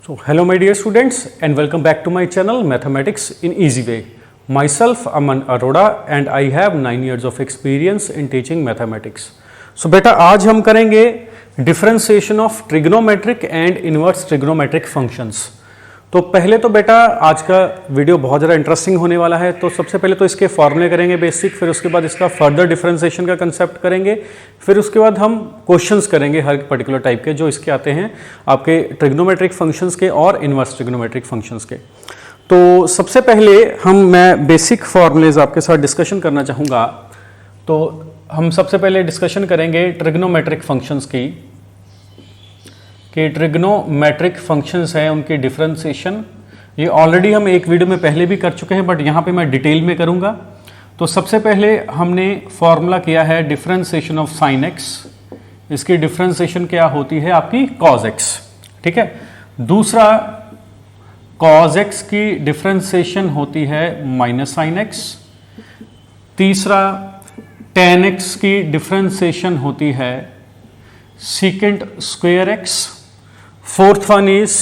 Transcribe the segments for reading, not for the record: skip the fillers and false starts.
So hello my dear students and welcome back to my channel Mathematics in Easy Way. Myself Aman Arora and I have 9 years of experience in teaching mathematics. So बेटा आज हम करेंगे differentiation of trigonometric and inverse trigonometric functions. तो पहले तो बेटा आज का वीडियो बहुत ज़्यादा इंटरेस्टिंग होने वाला है। तो सबसे पहले तो इसके फॉर्मूले करेंगे बेसिक, फिर उसके बाद इसका फर्दर डिफरेंशिएशन का कंसेप्ट करेंगे, फिर उसके बाद हम क्वेश्चंस करेंगे हर पर्टिकुलर टाइप के जो इसके आते हैं आपके ट्रिग्नोमेट्रिक फंक्शंस के और इनवर्स ट्रिग्नोमेट्रिक फंक्शंस के। तो सबसे पहले मैं बेसिक फॉर्मूलेज आपके साथ डिस्कशन करना चाहूँगा। तो हम सबसे पहले डिस्कशन करेंगे ट्रिग्नोमेट्रिक फंक्शंस की कि ट्रिग्नोमेट्रिक फंक्शंस हैं उनकी डिफरेंशिएशन। ये ऑलरेडी हम एक वीडियो में पहले भी कर चुके हैं बट यहाँ पे मैं डिटेल में करूँगा। तो सबसे पहले हमने फॉर्मूला किया है डिफरेंशिएशन ऑफ साइन एक्स। इसकी डिफरेंशिएशन क्या होती है आपकी कॉज एक्स, ठीक है। दूसरा कॉज एक्स की डिफरेंशिएशन होती है माइनस साइन एक्स। तीसरा टेन एक्स की डिफरेंशिएशन होती है secant square x. Fourth one is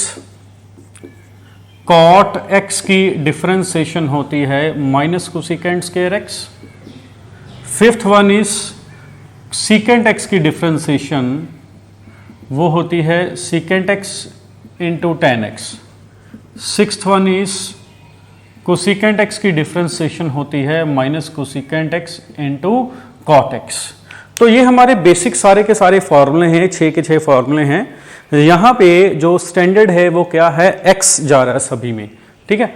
cot x की डिफरेंशिएशन होती है minus cosecant square x. Fifth one is secant x की डिफरेंशिएशन वो होती है secant x into tan x. Sixth one is cosecant x की डिफरेंशिएशन होती है minus cosecant x into cot x. तो ये हमारे बेसिक सारे के सारे फॉर्मूले हैं, 6 के 6 फॉर्मूले हैं। यहाँ पे जो स्टैंडर्ड है वो क्या है, x जा रहा है सभी में, ठीक है।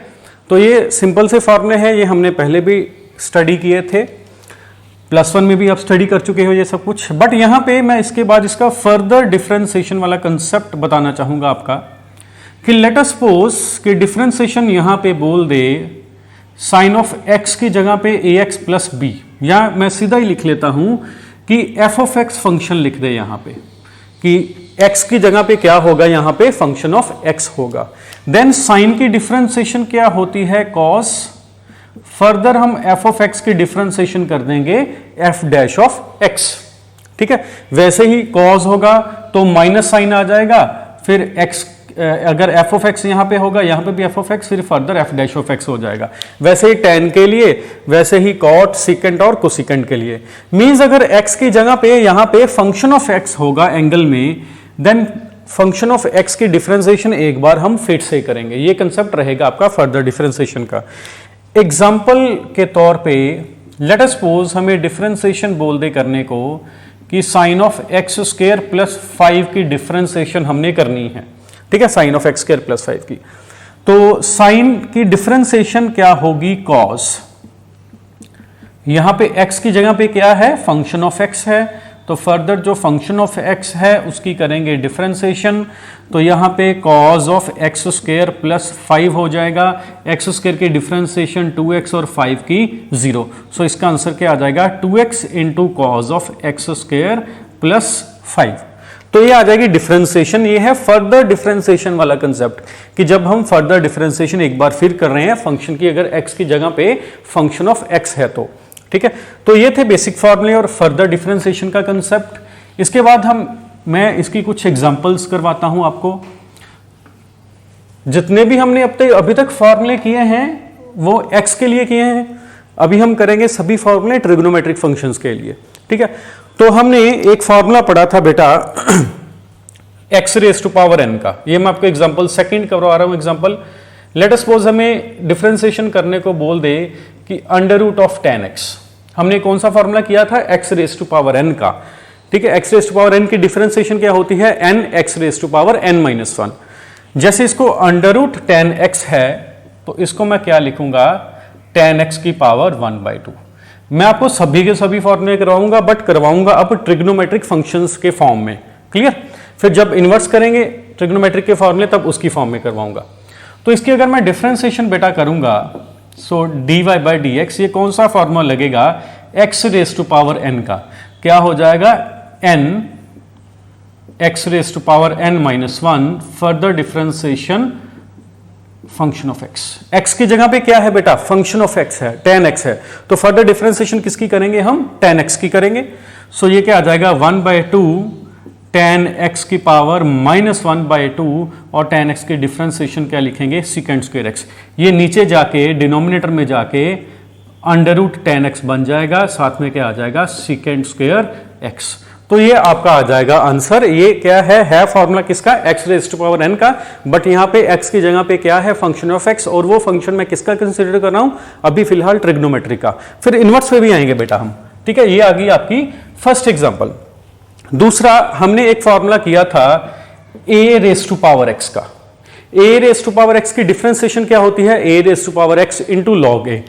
तो ये सिंपल से फॉर्मूले हैं, ये हमने पहले भी स्टडी किए थे, +1 में भी आप स्टडी कर चुके हो ये सब कुछ। बट यहाँ पे मैं इसके बाद इसका फर्दर डिफरेंशिएशन वाला कंसेप्ट बताना चाहूँगा आपका कि लेट अस सपोज कि डिफरेंशिएशन यहाँ पे बोल दे साइन ऑफ x की जगह पे ax प्लस b, या मैं सीधा ही लिख लेता हूँ कि f ऑफ x फंक्शन लिख दे यहाँ पे कि x की जगह पे क्या होगा, यहाँ पे फंक्शन ऑफ x होगा। देन साइन की डिफरेंशिएशन क्या होती है cos। फर्दर हम f ऑफ x की डिफरेंशिएशन कर देंगे f डैश ऑफ x, ठीक है। वैसे ही cos होगा तो माइनस साइन आ जाएगा, फिर x अगर f ऑफ x यहाँ पे होगा, यहाँ पे भी f ऑफ x, फिर further f dash of x हो जाएगा। वैसे ही tan के लिए, वैसे ही cot, secant और cosecant के लिए। मींस अगर x की जगह पे यहाँ पे फंक्शन ऑफ x होगा एंगल में, देन फंक्शन ऑफ x की डिफरेंशिएशन एक बार हम फिर से करेंगे। ये कंसेप्ट रहेगा आपका फर्दर डिफरेंशिएशन का। एग्जाम्पल के तौर पे लेट अस सपोज हमें डिफरेंशिएशन बोल दे करने को कि sine of x square plus 5 की डिफरेंशिएशन हमने करनी है, ठीक है, साइन ऑफ एक्स स्क्वायर प्लस 5 की। तो साइन की डिफरेंशिएशन क्या होगी, कॉस। यहां पे x की जगह पे क्या है, फंक्शन ऑफ x है, तो फर्दर जो फंक्शन ऑफ x है उसकी करेंगे डिफरेंशिएशन। तो यहां पे cos of x square plus 5 हो जाएगा, एक्स स्क्वायर की डिफरेंशिएशन 2x और 5 की 0। सो इसका आंसर क्या आ जाएगा, 2x into cos of x square plus 5। तो ये आ जाएगी डिफरेंशिएशन। ये है फर्दर डिफरेंशिएशन वाला कंसेप्ट कि जब हम फर्दर डिफरेंशिएशन एक बार फिर कर रहे हैं फंक्शन की, अगर x की जगह पे फंक्शन ऑफ x है तो, ठीक है। तो ये थे बेसिक फॉर्मूले और फर्दर डिफरेंशिएशन का कंसेप्ट। इसके बाद मैं इसकी कुछ एग्जांपल्स करवाता हूं आपको। जितने भी हमने अभी तक फॉर्मूले किए हैं वो x के लिए किए हैं, अभी हम करेंगे सभी फॉर्मूले ट्रिग्नोमेट्रिक फंक्शंस के लिए, ठीक है। तो हमने एक फॉर्मूला पढ़ा था बेटा x raise to power n का। ये मैं आपको एग्जांपल सेकंड करवा रहा हूं। एग्जांपल लेट अस सपोज हमें डिफरेंशिएशन करने को बोल दे कि अंडर रूट ऑफ 10x। हमने कौन सा फॉर्मूला किया था, x raise to power n का, ठीक है। x raise to power n की डिफरेंशिएशन क्या होती है, n x raise to power n माइनस 1। जैसे इसको अंडर रूट 10x है तो इसको मैं क्या लिखूंगा, 10x की पावर 1/2। मैं आपको सभी के सभी फॉर्मूले करवाऊंगा बट करवाऊंगा अब ट्रिग्नोमेट्रिक फंक्शंस के फॉर्म में, क्लियर। फिर जब इन्वर्स करेंगे ट्रिग्नोमेट्रिक के फॉर्मूले तब उसकी फॉर्म में करवाऊंगा। तो इसकी अगर मैं डिफरेंशिएशन बेटा करूंगा, so dy by d x, ये कौन सा फॉर्मूला लगेगा, x raise to power n का, क्या हो जाएगा, n x raise to power n माइनस 1 further differentiation function of x। x की जगह पे क्या है बेटा, फंक्शन ऑफ x है, 10x है, तो फर्दर डिफरेंशिएशन किसकी करेंगे हम, 10x की करेंगे। सो ये क्या आ जाएगा, 1/2 tan x की पावर -1/2 और tan x की डिफ्रेंसिएशन क्या लिखेंगे, सीकेंट स्क्वायर x। ये नीचे जाके डिनोमिनेटर में जाके √tan x बन जाएगा, साथ में क्या आ जाएगा, सीकेंट स्क्वायर x। तो ये आपका आ जाएगा आंसर। ये क्या है फॉर्मूला किसका, x⁻n का, बट यहाँ पे x की जगह पे क्या है, फंक्शन ऑफ x, और वो फंक्शन मैं किसका कंसीडर कर रहा हूं, अभी फिलहाल ट्रिग्नोमेट्री का। फिर इनवर्स पे भी आएंगे बेटा हम, ठीक है। ये आ गई आपकी फर्स्ट एग्जांपल। दूसरा हमने एक फॉर्मूला किया था a⁻x का। a⁻x की डिफरेंशिएशन क्या होती है, a⁻x into log a।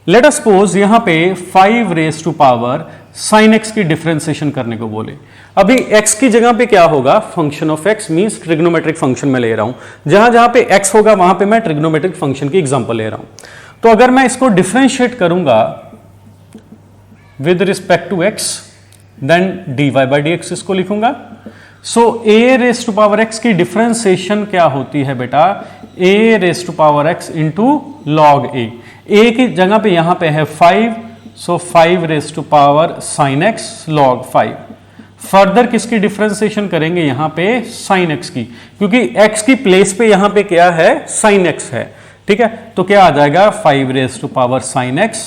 Late us suppose यहां पे 5sin x की डिफरेंशिएशन करने को बोले। अभी x की जगह पे क्या होगा, function of x means trigonometric function में ले रहा हूं। जहां जहां पे x होगा वहां पे मैं ट्रिग्नोमेट्रिक फंक्शन की एग्जांपल ले रहा हूं। तो अगर मैं इसको डिफरेंशिएट करूंगा with respect to x, then dy/dx इसको लिखूंगा। सो a⁻x की डिफरेंशिएशन क्या होती है बेटा, a⁻x into log a। a की जगह पे यहां पे है 5, सो 5sin x log 5। फर्दर किसकी डिफरेंशिएशन करेंगे, यहां पे sin x की, क्योंकि x की प्लेस पे यहां पे क्या है, sin x है, ठीक है। तो क्या आ जाएगा, 5sin x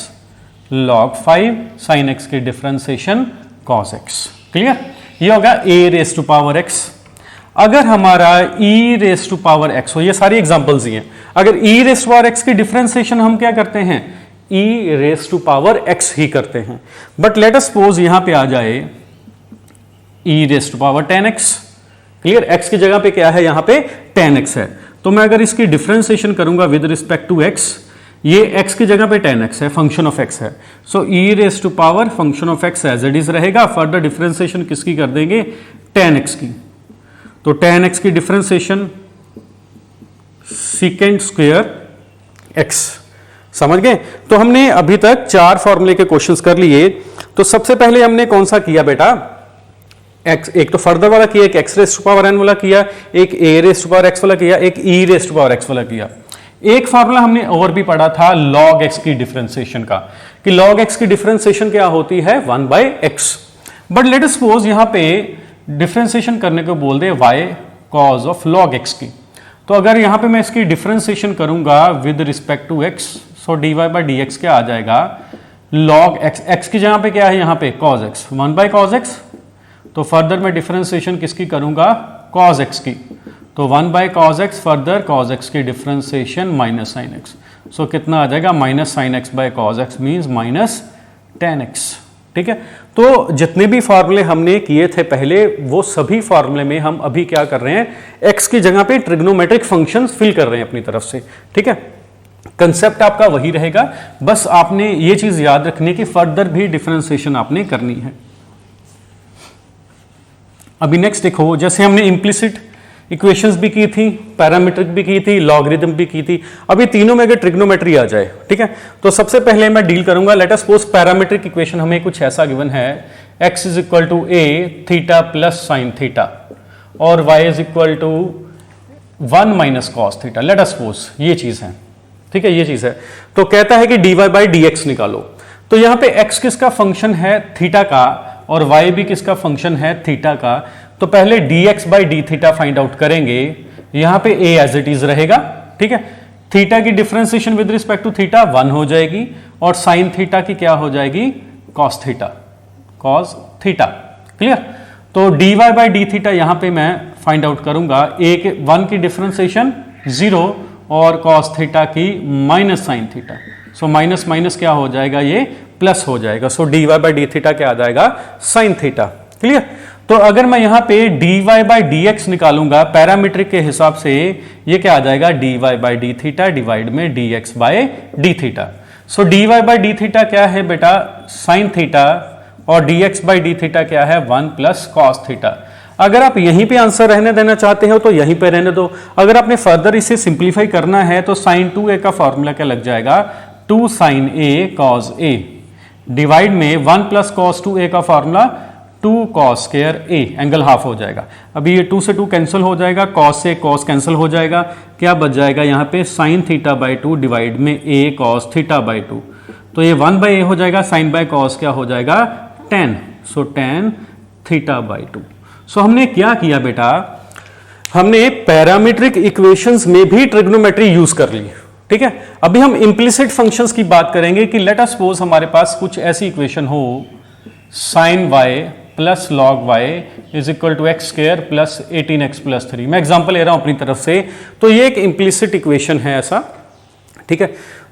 log 5, sin x की डिफरेंशिएशन cos x। क्लियर, ये होगा a⁻x। अगर हमारा e⁻x हो, ये सारी एग्जांपल्स ही हैं। अगर e⁻x की डिफरेंशिएशन हम क्या करते हैं, e⁻x ही करते हैं। बट लेट अस सपोज यहां पे आ जाए e⁻tan x। क्लियर, x की जगह पे क्या है, यहां पे tan x है। तो मैं अगर इसकी डिफरेंशिएशन करूंगा विद रिस्पेक्ट टू x, ये x की जगह पे tan x है, फंक्शन ऑफ x है। So e⁻ function of x as it is रहेगा। फर्दर डिफरेंशिएशन किसकी कर देंगे, tan x की। तो tan x की डिफरेंशिएशन सीकेंट स्क्वायर x। समझ गए। तो हमने अभी तक 4 फॉर्मूले के क्वेश्चंस कर लिए। तो सबसे पहले हमने कौन सा किया बेटा, x, एक तो फर्दर वाला किया, एक x⁻n वाला किया, एक a⁻x वाला किया, एक e⁻x वाला किया। एक फार्मूला हमने और भी पढ़ा था log x की डिफरेंशिएशन का, कि log x की डिफरेंशिएशन क्या होती है, 1/x। But let us suppose यहां पे डिफरेंशिएशन करने को बोल दे y cos of log x की। तो अगर यहां पे मैं इसकी डिफरेंशिएशन करूंगा with respect to x, so dy/dx क्या आ जाएगा, log x। x की जगह पे क्या है, यहां पे cos x, 1/cos x। तो फर्दर मैं डिफरेंशिएशन किसकी करूंगा, cos x की। तो 1/cos x, further cos x की डिफरेंशिएशन -sin x। सो कितना आ जाएगा, -sin x/cos x means -tan x। ठीक है। तो जितने भी फॉर्मूले हमने किए थे पहले, वो सभी फॉर्मूले में हम अभी क्या कर रहे हैं, x की जगह पे ट्रिग्नोमेट्रिक फंक्शंस फिल कर रहे हैं अपनी तरफ से। ठीक है, कंसेप्ट आपका वही रहेगा, बस आपने ये चीज याद रखनी कि फर्दर भी डिफरेंशिएशन आपने करनी है। अभी नेक्स्ट देखो, जैसे हमने इम्प्लिसिट इक्वेशंस भी की थी, पैरामीट्रिक भी की थी, लॉगरिथम भी की थी। अभी तीनों में अगर ट्रिग्नोमेट्री आ जाए, ठीक है, तो सबसे पहले मैं डील करूंगा, late us suppose parametric equation हमें कुछ ऐसा गिवन है, x = a theta plus sine theta और y = 1 - cos theta. Late us suppose ये चीज है, ठीक है, ये चीज है। तो कहता है कि dy/dx निकालो। तो यहां पे x किसका फंक्शन है, थीटा का, और y भी किसका फंक्शन है, थीटा का। तो पहले dx/dθ फाइंड आउट करेंगे। यहां पे a एज इट इज रहेगा, ठीक है। थीटा की differentiation with respect to theta 1 हो जाएगी, और साइन थीटा की क्या हो जाएगी, cos थीटा। क्लियर। तो dy/dθ यहां पे मैं फाइंड आउट करूंगा। 1 की डिफरेंशिएशन 0 और cos थीटा की -sin थीटा। सो माइनस क्या हो जाएगा, ये प्लस हो जाएगा। सो dy/dθ क्या आ जाएगा, sin थीटा। क्लियर। तो अगर मैं यहां पे dy/dx निकालूंगा पैरामीट्रिक के हिसाब से, ये क्या आ जाएगा, dy/dθ डिवाइड में dx/dθ। सो dy/dθ क्या है बेटा, sin थीटा, और dx/dθ क्या है, 1 + cos थीटा। अगर आप यहीं पे आंसर रहने देना चाहते हो तो यहीं पे रहने दो। अगर आपने फर्दर इसे सिंप्लीफाई करना है तो sin 2a का फॉर्मूला क्या लग जाएगा, 2 sin a cos a divide में 1 + cos 2a का formula 2 cos square a, angle half हो जाएगा। अभी ये 2 से 2 कैंसिल हो जाएगा, cos से cos कैंसिल हो जाएगा, क्या बच जाएगा यहाँ पे sin θ/2 डिवाइड में a cos θ/2। तो ये 1/a हो जाएगा, sin/cos क्या हो जाएगा, tan। सो tan θ/2। सो हमने क्या किया बेटा, हमने पैरामीट्रिक इक्वेशंस में भी ट्रिग्नोमेट्री यूज कर ली, ठीक है। अभी हम इंप्लिसिट फंक्शंस की बात करेंगे कि लेट अस सपोज हमारे पास कुछ ऐसी इक्वेशन हो, sine y plus log y is equal to x square plus 18x plus 3। मैं एग्जांपल ले रहा हूं अपनी तरफ से, तो ये एक इंप्लिसिट इक्वेशन है ऐसा, ठीक है।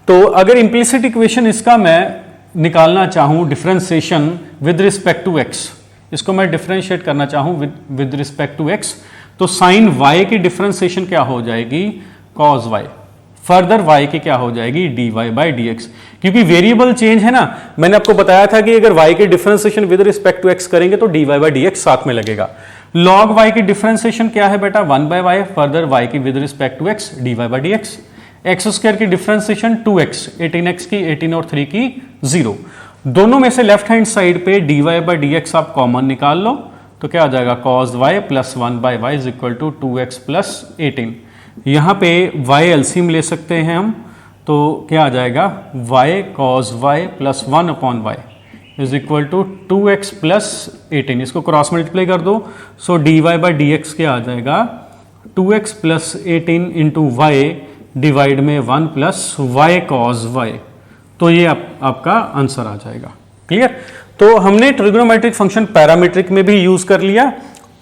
तो अगर इंप्लिसिट इक्वेशन इसका मैं निकालना चाहूं differentiation with respect to x, इसको मैं डिफरेंशिएट करना चाहूं विद रिस्पेक्ट टू एक्स, तो साइन वाई की डिफरेंशिएशन क्या हो जाएगी, कॉस वाई, फर्दर वाई की क्या हो जाएगी, d y by d x. क्योंकि वेरिएबल चेंज है ना, मैंने आपको बताया था कि अगर वाई की differentiation with respect to x करेंगे तो d y by d x साथ में लगेगा। लॉग वाई की डिफरेंशिएशन क्या है बेटा, 1 बाय वाई, फर्दर वाई की with respect to x, d y by d x. X square की डिफरेंशिएशन 2x, 18x की 18 और 3 की 0। दोनों में से लेफ्ट हैंड साइड पे d y by d x आप कॉमन निकाल लो, तो क्या आ जाएगा, cos y plus 1 by y is equal to 2x plus 18। यहाँ पे y एलसीएम ले सकते हैं हम, तो क्या आ जाएगा, y cos y plus 1 upon y is equal to 2x plus 18। इसको क्रॉस मल्टीप्लाई कर दो, so d y by d x क्या आ जाएगा, 2x plus 18 into Y divide में 1 प्लस वाई कॉस वाई। तो ये आपका आंसर आ जाएगा। क्लियर। तो हमने ट्रिग्नोमेट्रिक फंक्शन पैरामीट्रिक में भी यूज कर लिया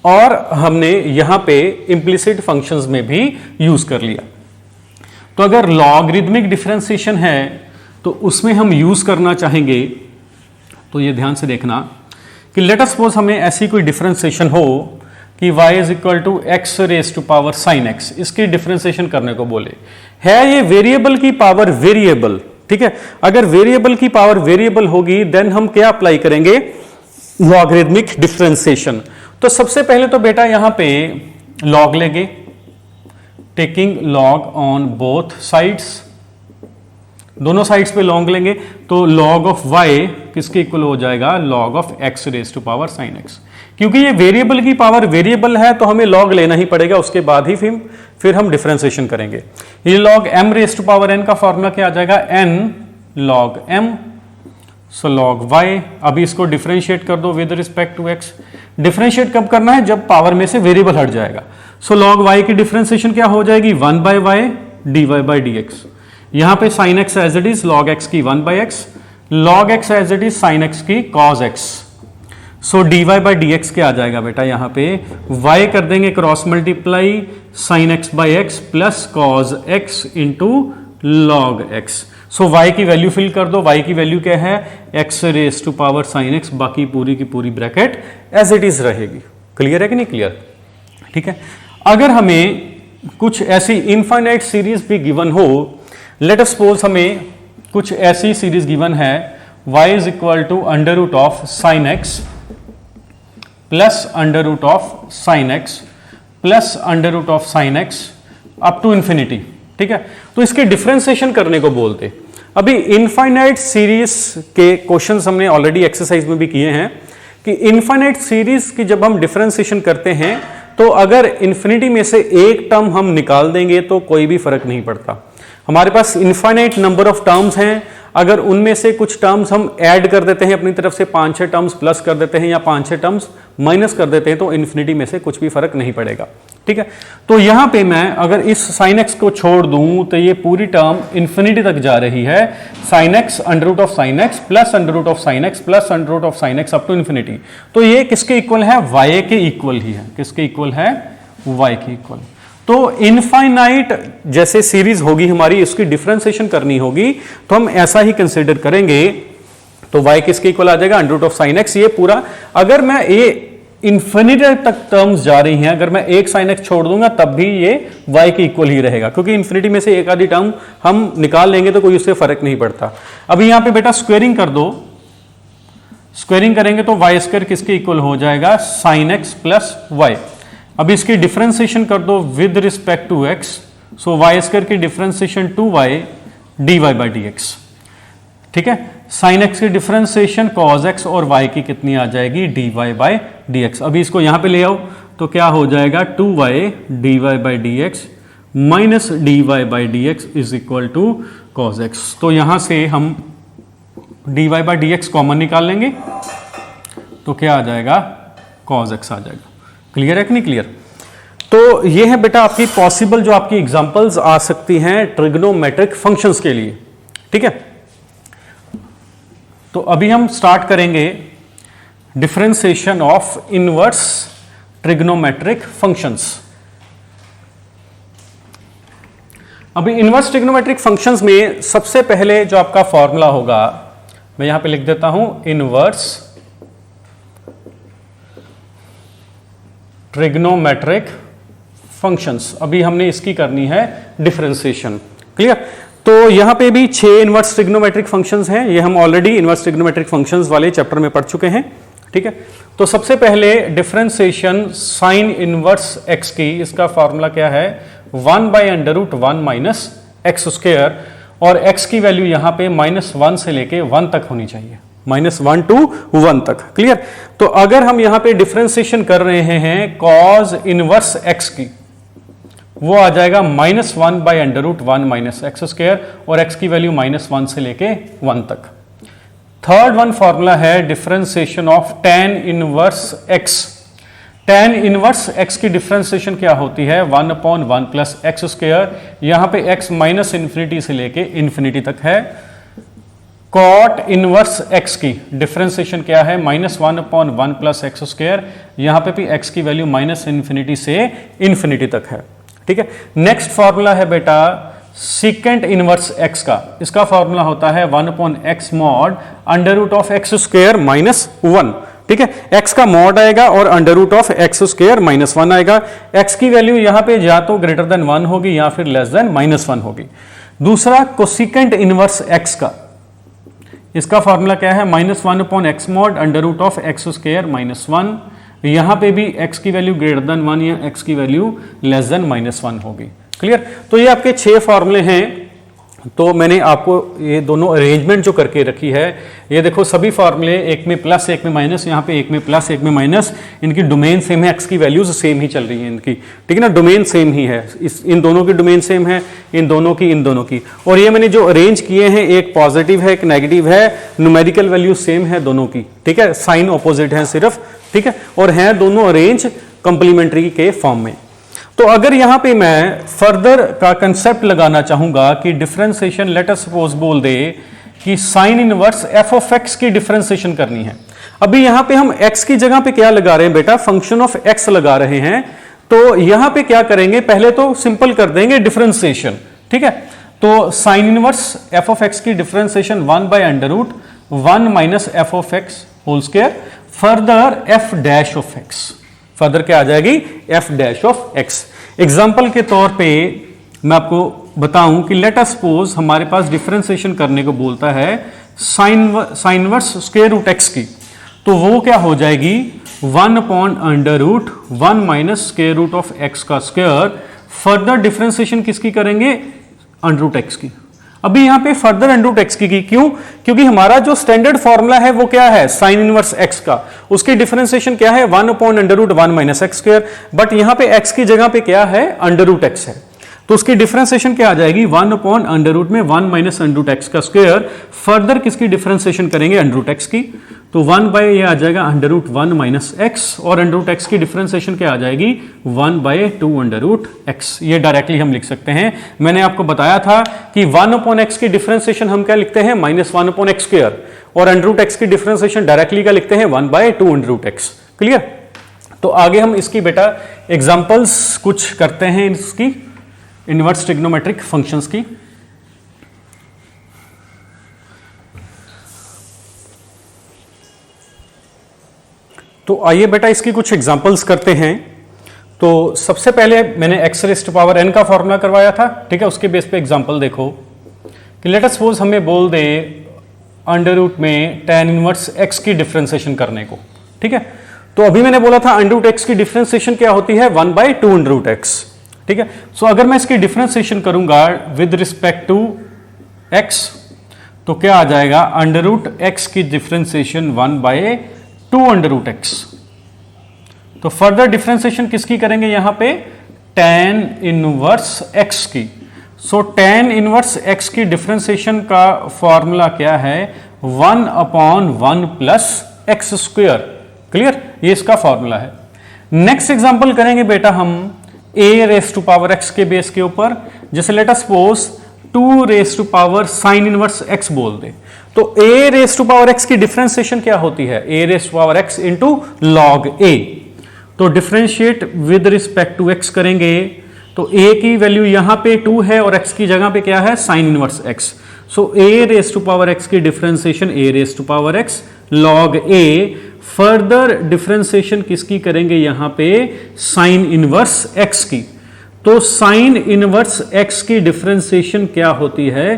और हमने यहां पे इंप्लिसिट फंक्शंस में भी यूज कर लिया। तो अगर लॉगरिदमिक डिफरेंशिएशन है तो उसमें हम यूज करना चाहेंगे, तो ये ध्यान से देखना कि लेट अस सपोज हमें ऐसी कोई डिफरेंशिएशन हो कि y is equal to x raise to power sine x, इसकी डिफरेंशिएशन करने को बोले, है ये वेरिएबल की पावर वेरिएबल, ठीक है। अगर वेरिएबल की पावर वेरिएबल होगी देन हम क्या अप्लाई करेंगे, लॉगरिदमिक डिफरेंशिएशन। तो सबसे पहले तो बेटा यहां पे लॉग लेंगे, taking log on both sides, दोनों साइड्स पे लॉग लेंगे, तो लॉग ऑफ y किसके इक्वल हो जाएगा, log of x raise to power sine x। क्योंकि ये वेरिएबल की पावर वेरिएबल है तो हमें लॉग लेना ही पड़ेगा, उसके बाद ही फिर हम डिफरेंशिएशन करेंगे। ये log m raise to power n का फॉर्मूला क्या आ जाएगा, n log m, so log y। अभी इसको डिफरेंशिएट कर दो with respect to x। Differentiate कब करना है, जब पावर में से वेरिएबल हट जाएगा। सो लॉग y की डिफरेंशिएशन क्या हो जाएगी, 1 by y d y by d x. यहां पे sine x as it is log x की 1 by x, log x as it is sine x की cos x। So d y by d x क्या आ जाएगा बेटा, यहां पे y कर देंगे cross multiply sine x by x plus cos x into log x। So y की वैल्यू फिल कर दो, y की वैल्यू क्या है, x raise to power sine x, बाकी पूरी की पूरी ब्रैकेट एज इट इज रहेगी। क्लियर है कि नहीं क्लियर, ठीक है। अगर हमें कुछ ऐसी इनफाइनाइट सीरीज भी गिवन हो, लेट अस सपोज हमें कुछ ऐसी सीरीज गिवन है, y is equal to under root of sine x plus under root of sine x plus under root of sine x up to infinity, ठीक है। तो इसके डिफरेंशिएशन करने को बोलते। अभी इनफाइनाइट सीरीज के क्वेश्चंस हमने ऑलरेडी एक्सरसाइज में भी किए हैं कि इनफाइनाइट सीरीज की जब हम डिफरेंशिएशन करते हैं तो अगर इंफिनिटी में से एक टर्म हम निकाल देंगे तो कोई भी फर्क नहीं पड़ता। हमारे पास इनफाइनाइट नंबर ऑफ टर्म्स हैं, अगर उनमें से कुछ टर्म्स हम ऐड कर देते हैं अपनी तरफ से, 5-6 टर्म्स प्लस कर देते हैं या 5-6 टर्म्स माइनस कर देते हैं, तो इन्फिनिटी में से कुछ भी फर्क नहीं पड़ेगा, ठीक है। तो यहां पे मैं अगर इस साइन एक्स को छोड़ दूं तो ये पूरी टर्म इन्फिनिटी तक जा रही है, sine x under root of sine x plus under root of sine x plus under root of sine x up to infinity. तो ये किसके इक्वल है, वाई के इक्वल ही है। किसके इक्वल है, वाई के इक्वल। तो इनफाइनाइट जैसे सीरीज होगी हमारी, उसकी डिफरेंशिएशन करनी होगी तो हम ऐसा ही कंसीडर करेंगे। तो y किसके इक्वल आ जाएगा, under root of sine x. ये पूरा अगर मैं ये इन्फिनिटी तक टर्म्स जा रही हैं, अगर मैं एक साइन एक्स छोड़ दूंगा तब भी ये y के इक्वल ही रहेगा, क्योंकि इन्फिनिटी में से एक आधी टर्म हम निकाल लेंगे तो कोई उससे फर्क नहीं पड़ता। अभी यहां पे बेटा स्क्वेयरिंग कर दो, स्क्वेयरिंग करेंगे तो वाई स्क्वायर किसके इक्वल हो जाएगा, साइन एक्स प्लस वाई। अब इसकी डिफरेंशिएशन कर दो with respect to x, so y square की differentiation 2y dy by dx, ठीक है। साइन x की डिफरेंशिएशन cos x और y की कितनी आ जाएगी, dy बाई dx। अभी इसको यहां पे ले आओ तो क्या हो जाएगा, 2y dy by dx minus dy by dx is equal to cos x। तो यहां से हम dy बाई dx कॉमन निकाल लेंगे तो क्या आ जाएगा, cos x आ जाएगा। क्लियर है कि नहीं क्लियर? तो ये है बेटा आपकी पॉसिबल जो आपकी एग्जांपल्स आ सकती हैं ट्रिग्नोमेट्रिक फंक्शंस के लिए, ठीक है। तो अभी हम स्टार्ट करेंगे differentiation of inverse trigonometric functions. अभी इनवर्स ट्रिग्नोमेट्रिक फंक्शंस में सबसे पहले जो आपका फॉर्मूला होगा, मैं यहां पे लिख देता हूं इनवर्स ट्रिग्नोमेट्रिक फंक्शंस। अभी हमने इसकी करनी है डिफरेंशिएशन, क्लियर। तो यहां पे भी 6 इनवर्स ट्रिग्नोमेट्रिक फंक्शंस हैं, ये हम ऑलरेडी इनवर्स ट्रिग्नोमेट्रिक फंक्शंस वाले चैप्टर में पढ़ चुके हैं, ठीक है। तो सबसे पहले डिफरेंशिएशन साइन इनवर्स एक्स की, इसका फॉर्मूला क्या है 1/√1 माइनस एक्स स्क्वायर, और x की वैल्यू यहां पे -1 से लेके 1 तक होनी चाहिए, -1 to 1 तक, क्लियर। तो अगर हम यहां पे डिफरेंशिएशन कर रहे हैं कॉज इनवर्स x की, वो आ जाएगा -1/√1 माइनस एक्स स्क्वायर, और x की वैल्यू -1 से लेके 1 तक। थर्ड वन फॉर्मूला है differentiation of tan inverse x। tan inverse x की डिफरेंशिएशन क्या होती है 1/1 प्लस एक्स स्क्वायर, यहां पे x -इन्फिनिटी से लेके इन्फिनिटी तक है। cot इनवर्स x की डिफरेंशिएशन क्या है -1/1 प्लस एक्स स्क्वायर, यहां पे भी x की वैल्यू -इन्फिनिटी से इन्फिनिटी तक है, ठीक है। नेक्स्ट फॉर्मूला है बेटा सीकेंट इनवर्स x का, इसका फॉर्मूला होता है 1/x मॉड √(x²- 1), ठीक है। x का मॉड आएगा और √(x²- 1) आएगा। x की वैल्यू यहां पे या तो ग्रेटर देन 1 होगी या फिर लेस देन -1 होगी। दूसरा कोसिकेंट इनवर्स x का, इसका फॉर्मूला क्या है -1/x मॉड √(x²- 1), यहां पे भी x की वैल्यू ग्रेटर देन 1 या x की वैल्यू लेस देन -1 होगी, क्लियर। तो ये आपके 6 फॉर्मूले हैं। तो मैंने आपको ये दोनों अरेंजमेंट जो करके रखी है, ये देखो सभी फॉर्मूले, एक में प्लस एक में माइनस, यहाँ पे एक में प्लस एक में माइनस, इनकी डोमेन सेम है, एक्स की वैल्यूज सेम ही चल रही है इनकी, ठीक है ना, डोमेन सेम ही है, इन दोनों की डोमेन सेम है, इन दोनों की। और ये मैंने जो अरेंज किए हैं, एक पॉजिटिव है एक नेगेटिव है, न्यूमेरिकल वैल्यू सेम है दोनों की, ठीक है, साइन ऑपोजिट है सिर्फ, ठीक है, और हैं दोनों अरेंज कंप्लीमेंट्री के फॉर्म में। तो अगर यहां पे मैं फर्दर का कंसेप्ट लगाना चाहूंगा कि डिफरेंशिएशन, लेट अस सपोज बोल दे कि साइन इनवर्स f(x) की डिफरेंशिएशन करनी है। अभी यहां पे हम x की जगह पे क्या लगा रहे हैं बेटा, फंक्शन ऑफ x लगा रहे हैं। तो यहां पे क्या करेंगे, पहले तो सिंपल कर देंगे डिफरेंशिएशन, ठीक है। तो साइन इनवर्स f(x) की differentiation 1/√1 minus f(x) whole square, further f'(x), further क्या आ जाएगी f'(x). एग्जाम्पल के तौर पे मैं आपको बताऊं कि लेट अस सपोज हमारे पास डिफरेंशिएशन करने को बोलता है sine inverse square root x की, तो वो क्या हो जाएगी 1/√1 minus square root of x का स्क्वायर। फर्दर डिफरेंशिएशन किसकी करेंगे, √x की। अभी यहां पे फर्दर √x की क्यों, क्योंकि हमारा जो स्टैंडर्ड फॉर्मूला है वो क्या है साइन इनवर्स x का, उसकी डिफरेंशिएशन क्या है 1/√1 माइनस एक्स स्क्वायर, बट यहां पे x की जगह पे क्या है √x है, तो उसकी डिफरेंशिएशन क्या आ जाएगी 1/√1 माइनस √x का स्क्वायर। फर्दर किसकी डिफरेंशिएशन करेंगे √x की, तो 1 ये आ जाएगा √1 माइनस x, और √x की डिफरेंशिएशन क्या आ जाएगी 1/2 ये डायरेक्टली हम लिख सकते हैं। मैंने आपको बताया था कि 1/x की डिफरेंशिएशन हम क्या लिखते हैं -1/x², और √x की डिफरेंशिएशन डायरेक्टली क्या लिखते हैं 1/2 क्लियर। तो आगे हम इसकी बेटा एग्जांपल्स कुछ करते हैं इसकी इनवर्स ट्रिग्नोमेट्रिक फंक्शंस की। तो आइए बेटा इसकी कुछ एग्जांपल्स करते हैं। तो सबसे पहले मैंने x⁻n का फॉर्मूला करवाया था, ठीक है, उसके बेस पे एग्जांपल देखो कि लेट अस सपोज हमें बोल दे अंडर रूट में tan इनवर्स x की डिफरेंशिएशन करने को, ठीक है। तो अभी मैंने बोला था अंडर रूट x की डिफरेंशिएशन क्या होती है 1/2 ठीक है। सो अगर मैं इसकी डिफरेंशिएशन करूंगा विद रिस्पेक्ट टू x, तो क्या आ जाएगा √x की डिफरेंशिएशन 1/2 तो फर्दर डिफरेंशिएशन किसकी करेंगे यहां पे tan इनवर्स x की। सो tan इनवर्स x की डिफरेंशिएशन का फॉर्मूला क्या है 1/1 प्लस x स्क्वायर, क्लियर, ये इसका फॉर्मूला है। नेक्स्ट एग्जांपल करेंगे बेटा हम a raise to power x के बेस के ऊपर। जैसे let us suppose 2 raise to power sine inverse x बोल दे, तो a raise to power x की डिफरेंशिएशन क्या होती है? a raise to power x into log a। तो differentiate with respect to x करेंगे तो a की वैल्यू यहां पे 2 है और x की जगह पे क्या है? Sine inverse x। So a raise to power x की differentiation a raise to power x log a। Further differentiation किसकी करेंगे? यहां पे साइन इनवर्स x की। तो साइन इनवर्स x की डिफरेंशिएशन क्या होती है?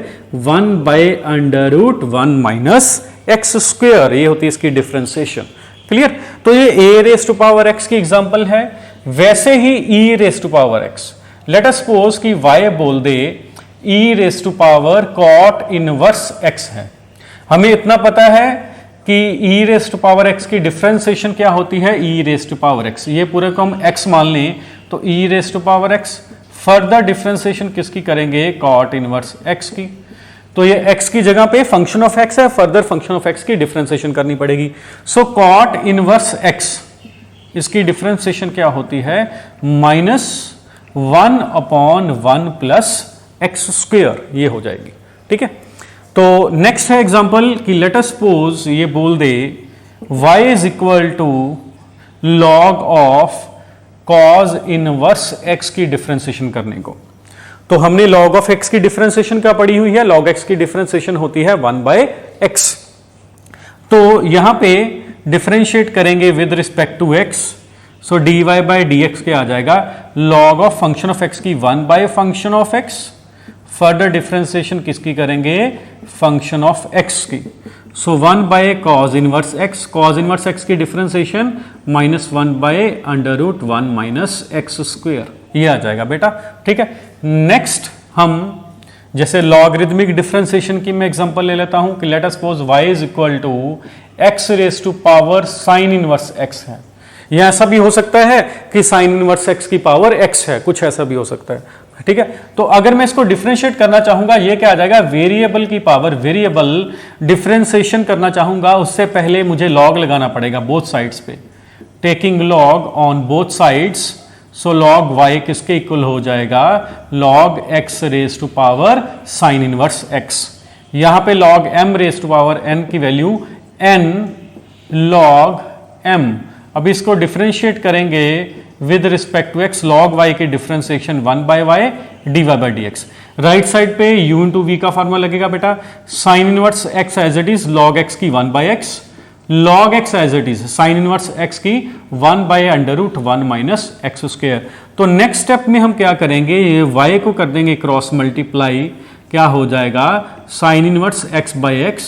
1 by under root 1 minus x square, ये होती है इसकी डिफरेंशिएशन। क्लियर? तो ये a raise to power x की एग्जांपल है। वैसे ही e raise to power x, let us suppose कि y बोल दे e raise to power cot inverse x है। हमें इतना पता है कि e raise to power x की डिफरेंशिएशन क्या होती है? e raise to power x। ये पूरे को हम x मान लें तो e raise to power x। Further differentiation किसकी करेंगे? कॉट इनवर्स x की। तो ये x की जगह पे फंक्शन ऑफ x है, फर्दर फंक्शन ऑफ x की डिफरेंशिएशन करनी पड़ेगी। सो कॉट इनवर्स x, इसकी डिफरेंशिएशन क्या होती है? -1 अपॉन 1 प्लस एक्स स्क्वायर, ये हो जाएगी। ठीक है, तो नेक्स्ट है एग्जांपल कि लेट अस सपोज ये बोल दे y is equal to log of cos inverse x की डिफरेंशिएशन करने को। तो हमने लॉग ऑफ x की डिफरेंशिएशन क्या पढ़ी हुई है? लॉग x की डिफरेंशिएशन होती है 1 बाय x। तो यहां पे डिफरेंशिएट करेंगे with respect to x। So dy by dx क्या आ जाएगा? Log of function of x की 1 by function of x। Further differentiation किसकी करेंगे? फंक्शन ऑफ x की। So 1 by cos inverse x, cos inverse x की differentiation -1 by under root 1 minus x square, ये आ जाएगा बेटा। ठीक है, नेक्स्ट हम जैसे लॉगरिथमिक डिफरेंशिएशन की मैं एग्जांपल ले लेता हूं कि let us suppose y is equal to x raise to power sine inverse x है। यह ऐसा भी हो सकता है कि साइन इनवर्स x की पावर x है, कुछ ऐसा भी हो सकता है। ठीक है, तो अगर मैं इसको डिफरेंशिएट करना चाहूंगा, ये क्या आ जाएगा? वेरिएबल की पावर। वेरिएबल डिफरेंशिएशन करना चाहूंगा, उससे पहले मुझे लॉग लगाना पड़ेगा बोथ साइड्स पे। Taking log on both sides, so log y किसके इक्वल हो जाएगा? Log x raise to power sine inverse x। यहां पे log m raise to power n की वैल्यू n लॉग m। अब इसको डिफरेंशिएट करेंगे with respect to x, log y की differentiation 1 by y dy by dx। Right side पे u into v का formula लगेगा बेटा। Sine inverse x as it is log x की 1 by x, log x as it is sine inverse x की 1 by under root 1 minus x square. तो next step में हम क्या करेंगे? ये y को कर देंगे क्रॉस मल्टीप्लाई, क्या हो जाएगा? Sine inverse x by x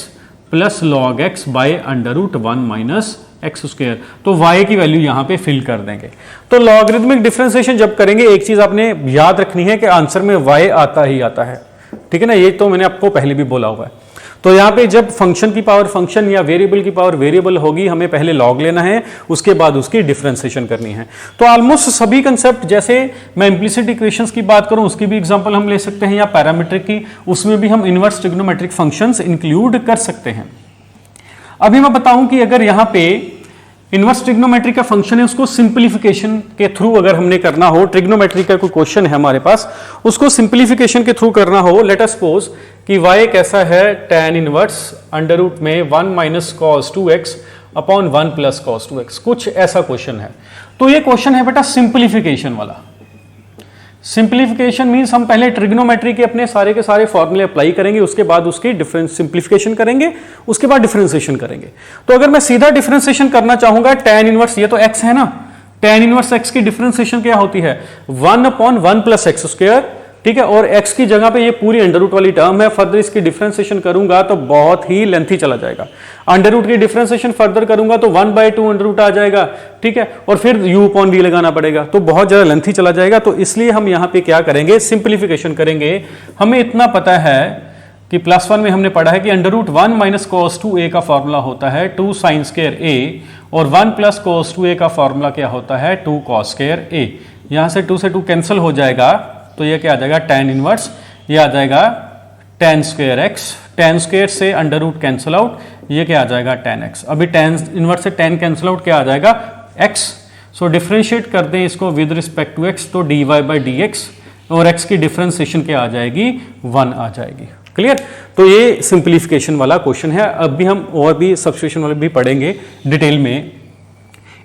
plus log x by under root 1 minus x square. तो y की वैल्यू यहां पे फिल कर देंगे। तो लॉगरिथमिक डिफरेंशिएशन जब करेंगे, एक चीज आपने याद रखनी है कि आंसर में y आता ही आता है। ठीक है ना, ये तो मैंने आपको पहले भी बोला हुआ है। तो यहां पे जब फंक्शन की पावर फंक्शन या वेरिएबल की पावर वेरिएबल होगी, हमें पहले लॉग लेना है, उसके बाद उसकी डिफरेंशिएशन करनी है। तो ऑलमोस्ट सभी कंसेप्ट, जैसे मैं इंप्लिसिट इक्वेशंस की बात करूं, उसकी भी एग्जांपल हम ले सकते हैं, या पैरामीट्रिक की, उसमें भी हम इनवर्स ट्रिग्नोमेट्रिक फंक्शंस इंक्लूड कर सकते हैं। अभी मैं बताऊं कि अगर यहां पे इनवर्स ट्रिग्नोमेट्री का फंक्शन है, उसको सिंप्लीफिकेशन के थ्रू अगर हमने करना हो, ट्रिग्नोमेट्री का कोई क्वेश्चन है हमारे पास, उसको सिंप्लीफिकेशन के थ्रू करना हो, लेट अस सपोज कि y कैसा है? tan इनवर्स अंडर रूट में 1 minus cos 2x upon 1 plus cos 2x, कुछ ऐसा क्वेश्चन है। तो ये क्वेश्चन है बेटा सिंप्लीफिकेशन वाला। सिंप्लीफिकेशन मींस हम पहले ट्रिग्नोमेट्री के अपने सारे के सारे फॉर्मूले अप्लाई करेंगे, उसके बाद उसकी डिफरेंस सिंप्लीफिकेशन करेंगे, उसके बाद डिफरेंशिएशन करेंगे। तो अगर मैं सीधा डिफरेंशिएशन करना चाहूंगा, tan इनवर्स, ये तो x है ना, tan इनवर्स x की डिफरेंशिएशन क्या होती है? 1 अपॉन 1 प्लस एक्स स्क्वायर। ठीक है, और x की जगह पे ये पूरी अंडर रूट वाली टर्म है। फर्दर इसकी डिफरेंशिएशन करूंगा तो बहुत ही लेंथी चला जाएगा। अंडर रूट की डिफरेंशिएशन फर्दर करूंगा तो 1/2 अंडर रूट आ जाएगा। ठीक है, और फिर u अपॉन v लगाना पड़ेगा, तो बहुत ज्यादा लेंथी चला जाएगा। तो इसलिए हम यहाँ पे क्या करेंगे? सिंप्लीफिकेशन करेंगे। हमें इतना पता है कि +1 में हमने पढ़ा है कि under root 1 minus cos 2a का फॉर्मूला होता है 2 साइन स्क्वायर a, और 1 प्लस कॉस 2a का फॉर्मूला क्या होता है? 2 कॉस स्क्वायर a। यहां से 2 से 2 कैंसिल हो जाएगा, तो ये क्या आ जाएगा? tan इनवर्स, ये आ जाएगा tan square x, tan square से अंडर रूट कैंसिल आउट, ये क्या आ जाएगा? tan x। अभी tan इनवर्स से tan कैंसिल आउट क्या आ जाएगा? x। सो डिफरेंशिएट कर दें इसको विद रिस्पेक्ट टू x, तो dy बाई डी एक्स और x की डिफरेंशिएशन क्या आ जाएगी, 1 आ जाएगी। क्लियर। तो ये सिंप्लीफिकेशन वाला क्वेश्चन है। अब भी हम और भी सब्स्टिट्यूशन वाले भी पढ़ेंगे डिटेल में।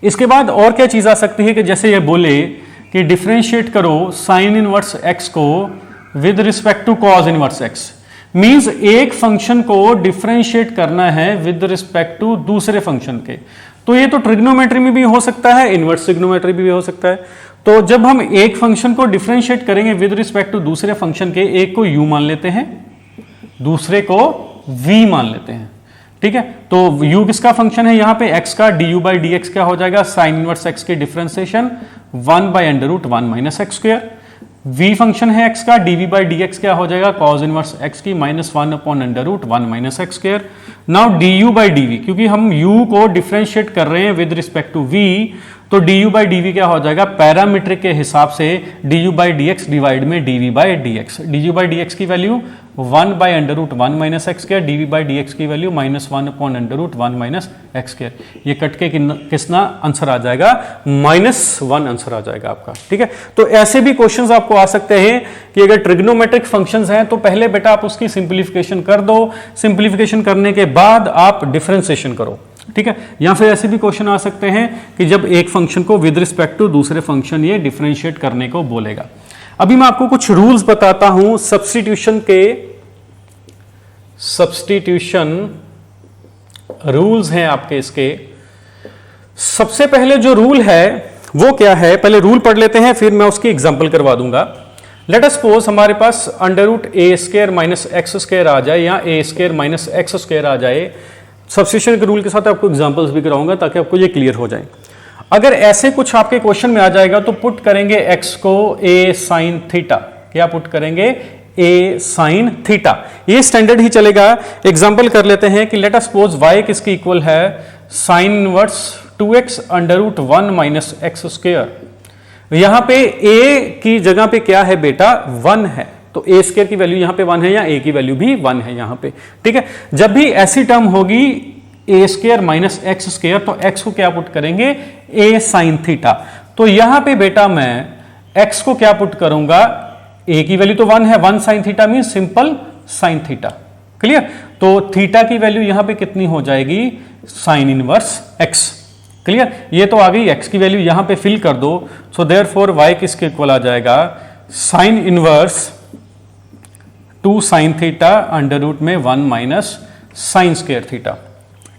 इसके बाद और क्या चीज आ सकती है कि जैसे ये बोले कि डिफरेंशिएट करो साइन इनवर्स x को with respect to cos inverse x, means एक फंक्शन को डिफरेंशिएट करना है विद रिस्पेक्ट टू दूसरे फंक्शन के। तो ये तो ट्रिग्नोमेट्री में भी हो सकता है, इनवर्स ट्रिग्नोमेट्री भी हो सकता है। तो जब हम एक फंक्शन को डिफरेंशिएट करेंगे विद रिस्पेक्ट टू दूसरे फंक्शन के, एक को u मान लेते हैं, दूसरे को v मान लेते हैं। ठीक है, तो u किसका फंक्शन है, यहां पे x का du बाई डी एक्स क्या हो जाएगा, साइन इनवर्स x की differentiation 1 by under root 1 minus x square. v function है x का, dv बाई डी एक्स क्या हो जाएगा, कॉज इनवर्स x की minus 1 upon under root 1 minus x square. Now du by dv, क्योंकि हम u को डिफरेंशिएट कर रहे हैं विद रिस्पेक्ट टू v, तो du बाई dv क्या हो जाएगा, पैरामीट्रिक के हिसाब से du बाई dx डिवाइड में dv by dx। du by dx की value 1 by under root 1 minus x square, dv by dx की value minus 1 upon under root 1 minus x square. ये कट के कितना आंसर आ जाएगा, -1 आंसर आ जाएगा आपका। ठीक है, तो ऐसे भी क्वेश्चंस आपको आ सकते हैं कि अगर ट्रिग्नोमेट्रिक फंक्शंस हैं तो पहले बेटा आप उसकी सिंप्लीफिकेशन कर दो, सिंप्लीफिकेशन करने के बाद आप डिफरेंशिएशन करो। ठीक है, या फिर ऐसे भी क्वेश्चन आ सकते हैं कि जब एक फंक्शन को विद रिस्पेक्ट टू दूसरे फंक्शन ये डिफरेंशिएट करने को बोलेगा। अभी मैं आपको कुछ रूल्स बताता हूं सब्स्टिट्यूशन के। सब्स्टिट्यूशन रूल्स हैं आपके इसके। सबसे पहले जो रूल है वो क्या है, पहले रूल पढ़ लेते हैं फिर मैं उसकी एग्जांपल करवा दूंगा। लेट अस सपोज हमारे पास अंडर रूट ए स्क्वायर माइनस एक्स स्क्वायर आ जाए या ए स्क्वायर माइनस एक्स स्क्वायर आ जाए। सब्स्टिट्यूशन के रूल के साथ आपको एग्जांपल्स भी कराऊंगा ताकि आपको ये क्लियर हो जाए। अगर ऐसे कुछ आपके क्वेश्चन में आ जाएगा तो पुट करेंगे x को a साइन थीटा। क्या पुट करेंगे, a साइन थीटा। ये स्टैंडर्ड ही चलेगा। एग्जांपल कर लेते हैं कि लेट अस सपोज y किसकी इक्वल है, sine inverse 2x under root 1 minus x square. यहां पे a की जगह पे क्या है बेटा, 1 है, तो a स्क्वायर की वैल्यू यहां पे 1 है या a की वैल्यू भी 1 है यहां पे। ठीक है, जब भी ऐसी टर्म होगी ए स्क्वायर माइनस एक्स स्क्वायर, तो x को क्या पुट करेंगे, a साइन थीटा। तो यहां पे बेटा मैं x को क्या पुट करूंगा, a की वैल्यू तो 1 है, 1 sine theta mean simple sine theta. Clear. तो थीटा की वैल्यू यहां पे कितनी हो जाएगी, साइन इनवर्स x। क्लियर, ये तो आ गई, x की वैल्यू यहां पे फिल कर दो। सो देयरफॉर y किसके इक्वल आ जाएगा, sine inverse 2 sine theta under root में 1 माइनस साइन स्क्वायर थीटा।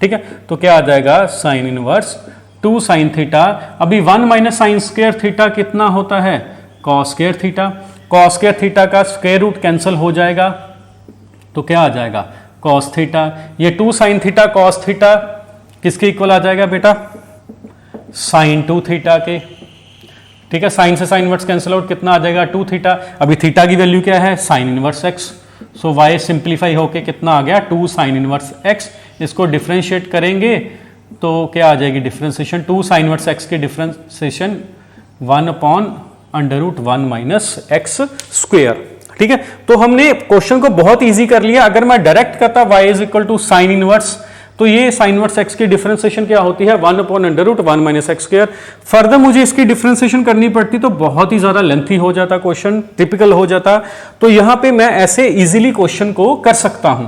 ठीक है, तो क्या आ जाएगा, साइन इनवर्स 2 साइन थीटा। अभी 1 माइनस साइन स्क्वायर थीटा कितना होता है, cos square theta. Cos square theta का स्क्वायर रूट कैंसिल हो जाएगा तो क्या आ जाएगा, कॉस थीटा। ये 2 साइन थीटा कॉस थीटा किसके इक्वल आ जाएगा बेटा, साइन 2 थीटा के। ठीक है, साइन से साइन इनवर्स कैंसिल आउट, कितना आ जाएगा, 2 थीटा। अभी थीटा की वैल्यू क्या है, sine inverse x. So y simplify होके कितना आ गया, 2 साइन इनवर्स x। इसको डिफरेंशिएट करेंगे तो क्या आ जाएगी डिफरेंशिएशन, 2 साइन इनवर्स x की differentiation 1 upon under root 1 minus x square. ठीक है, तो हमने क्वेश्चन को बहुत इजी कर लिया। अगर मैं डायरेक्ट करता y is equal to sine inverse, तो ये साइन इनवर्स x की डिफरेंशिएशन क्या होती है, 1 upon under root 1 minus x square. Further मुझे इसकी डिफरेंशिएशन करनी पड़ती तो बहुत ही ज्यादा लेंथी हो जाता क्वेश्चन, टिपिकल हो जाता। तो यहां पे मैं ऐसे इजीली क्वेश्चन को कर सकता हूं